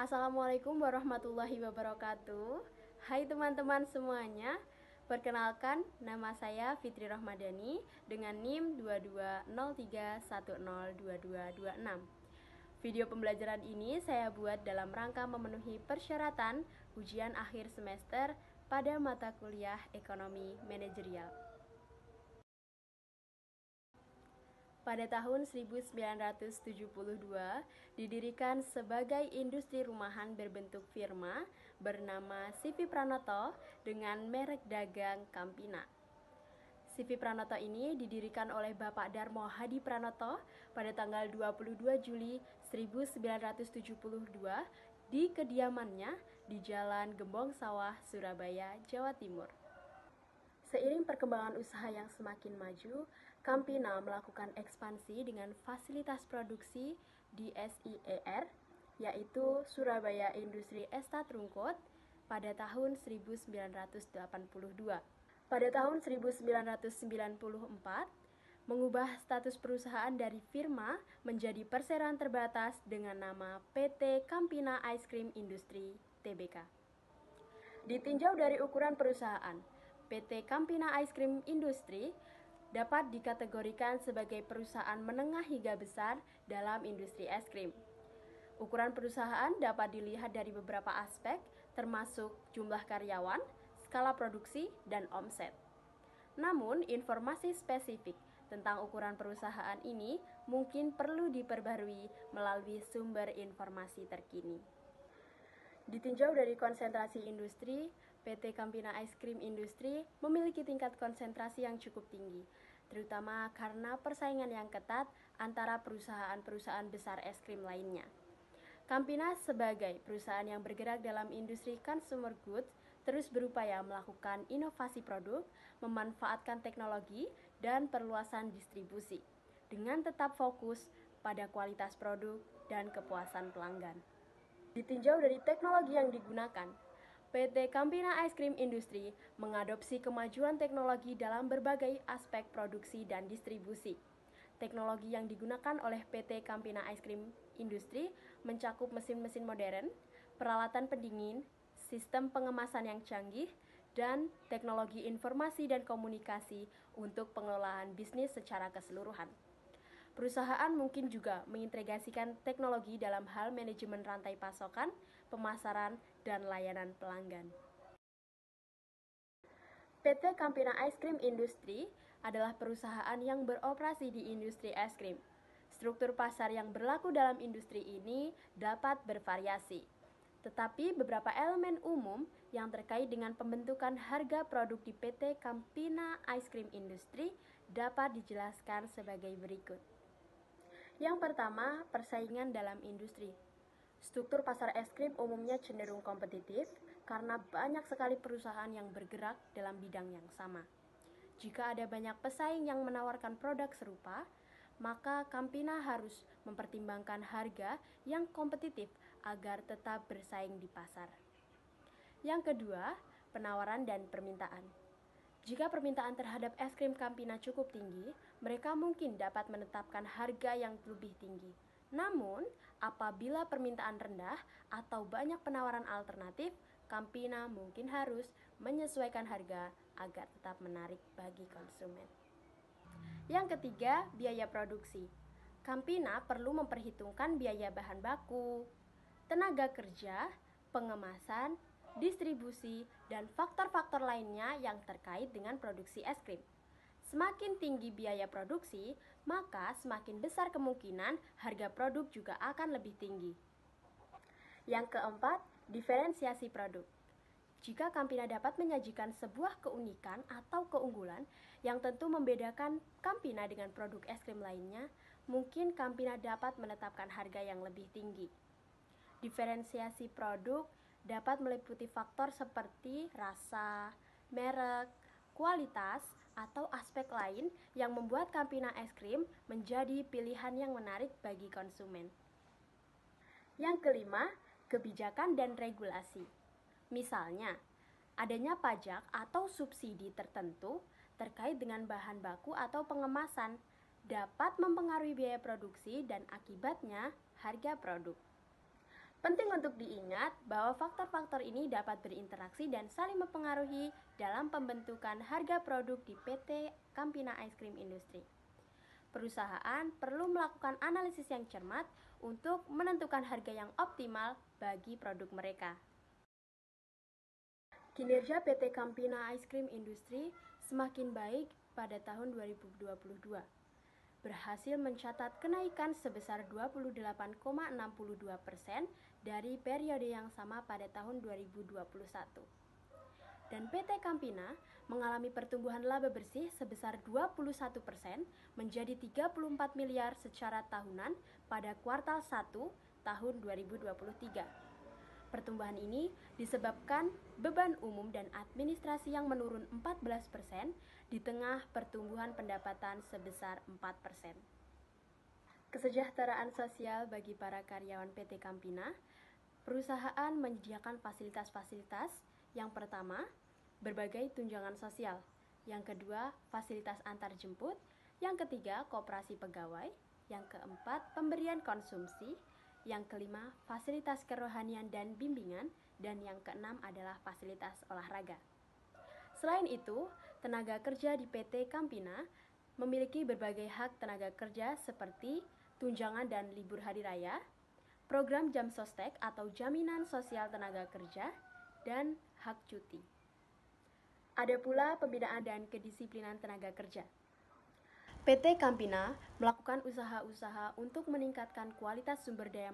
Assalamualaikum warahmatullahi wabarakatuh. Hai teman-teman semuanya. Perkenalkan, nama saya Fitri Rahmadani dengan NIM 2203102226. Video pembelajaran ini saya buat dalam rangka memenuhi persyaratan ujian akhir semester pada mata kuliah Ekonomi Manajerial. Pada tahun 1972, didirikan sebagai industri rumahan berbentuk firma bernama CV Pranoto dengan merek dagang Campina. CV Pranoto ini didirikan oleh Bapak Darmo Hadi Pranoto pada tanggal 22 Juli 1972 di kediamannya di Jalan Gembong Sawah, Surabaya, Jawa Timur. Seiring perkembangan usaha yang semakin maju, Campina melakukan ekspansi dengan fasilitas produksi di SIER, yaitu Surabaya Industri Estate Rungkut, pada tahun 1982. Pada tahun 1994, mengubah status perusahaan dari firma menjadi perseroan terbatas dengan nama PT Campina Ice Cream Industry Tbk. Ditinjau dari ukuran perusahaan, PT Campina Ice Cream Industry dapat dikategorikan sebagai perusahaan menengah hingga besar dalam industri es krim. Ukuran perusahaan dapat dilihat dari beberapa aspek, termasuk jumlah karyawan, skala produksi, dan omset. Namun, informasi spesifik tentang ukuran perusahaan ini mungkin perlu diperbarui melalui sumber informasi terkini. Ditinjau dari konsentrasi industri, PT Campina Ice Cream Industry memiliki tingkat konsentrasi yang cukup tinggi, terutama karena persaingan yang ketat antara perusahaan-perusahaan besar es krim lainnya. Campina sebagai perusahaan yang bergerak dalam industri consumer goods terus berupaya melakukan inovasi produk, memanfaatkan teknologi, dan perluasan distribusi, dengan tetap fokus pada kualitas produk dan kepuasan pelanggan. Ditinjau dari teknologi yang digunakan, PT Campina Ice Cream Industry mengadopsi kemajuan teknologi dalam berbagai aspek produksi dan distribusi. Teknologi yang digunakan oleh PT Campina Ice Cream Industry mencakup mesin-mesin modern, peralatan pendingin, sistem pengemasan yang canggih, dan teknologi informasi dan komunikasi untuk pengelolaan bisnis secara keseluruhan. Perusahaan mungkin juga mengintegrasikan teknologi dalam hal manajemen rantai pasokan, pemasaran, dan layanan pelanggan. PT Campina Ice Cream Industry adalah perusahaan yang beroperasi di industri es krim. Struktur pasar yang berlaku dalam industri ini dapat bervariasi, tetapi beberapa elemen umum yang terkait dengan pembentukan harga produk di PT Campina Ice Cream Industry dapat dijelaskan sebagai berikut. Yang pertama, persaingan dalam industri. Struktur pasar es krim umumnya cenderung kompetitif karena banyak sekali perusahaan yang bergerak dalam bidang yang sama. Jika ada banyak pesaing yang menawarkan produk serupa, maka Campina harus mempertimbangkan harga yang kompetitif agar tetap bersaing di pasar. Yang kedua, penawaran dan permintaan. Jika permintaan terhadap es krim Campina cukup tinggi, mereka mungkin dapat menetapkan harga yang lebih tinggi. Namun, apabila permintaan rendah atau banyak penawaran alternatif, Campina mungkin harus menyesuaikan harga agar tetap menarik bagi konsumen. Yang ketiga, biaya produksi. Campina perlu memperhitungkan biaya bahan baku, tenaga kerja, pengemasan, distribusi, dan faktor-faktor lainnya yang terkait dengan produksi es krim. Semakin tinggi biaya produksi, maka semakin besar kemungkinan harga produk juga akan lebih tinggi. Yang keempat, diferensiasi produk. Jika Campina dapat menyajikan sebuah keunikan atau keunggulan yang tentu membedakan Campina dengan produk es krim lainnya, mungkin Campina dapat menetapkan harga yang lebih tinggi. Diferensiasi produk dapat meliputi faktor seperti rasa, merek, kualitas, atau aspek lain yang membuat Campina es krim menjadi pilihan yang menarik bagi konsumen. Yang kelima, kebijakan dan regulasi. Misalnya, adanya pajak atau subsidi tertentu terkait dengan bahan baku atau pengemasan dapat mempengaruhi biaya produksi dan akibatnya harga produk. Penting untuk diingat bahwa faktor-faktor ini dapat berinteraksi dan saling mempengaruhi dalam pembentukan harga produk di PT Campina Ice Cream Industry. Perusahaan perlu melakukan analisis yang cermat untuk menentukan harga yang optimal bagi produk mereka. Kinerja PT Campina Ice Cream Industry semakin baik pada tahun 2022, berhasil mencatat kenaikan sebesar 28,62% dari periode yang sama pada tahun 2021. Dan PT Campina mengalami pertumbuhan laba bersih sebesar 21% menjadi 34 miliar secara tahunan pada kuartal 1 tahun 2023. Pertumbuhan ini disebabkan beban umum dan administrasi yang menurun 14% di tengah pertumbuhan pendapatan sebesar 4%. Kesejahteraan sosial bagi para karyawan PT Campina, perusahaan menyediakan fasilitas-fasilitas. Yang pertama, berbagai tunjangan sosial. Yang kedua, fasilitas antar jemput. Yang ketiga, koperasi pegawai. Yang keempat, pemberian konsumsi. Yang kelima, fasilitas kerohanian dan bimbingan. Dan yang keenam adalah fasilitas olahraga. Selain itu, tenaga kerja di PT Campina memiliki berbagai hak tenaga kerja seperti tunjangan dan libur hari raya, program jam sostek atau jaminan sosial tenaga kerja, dan hak cuti. Ada pula pembinaan dan kedisiplinan tenaga kerja. PT Campina melakukan usaha-usaha untuk meningkatkan kualitas sumber daya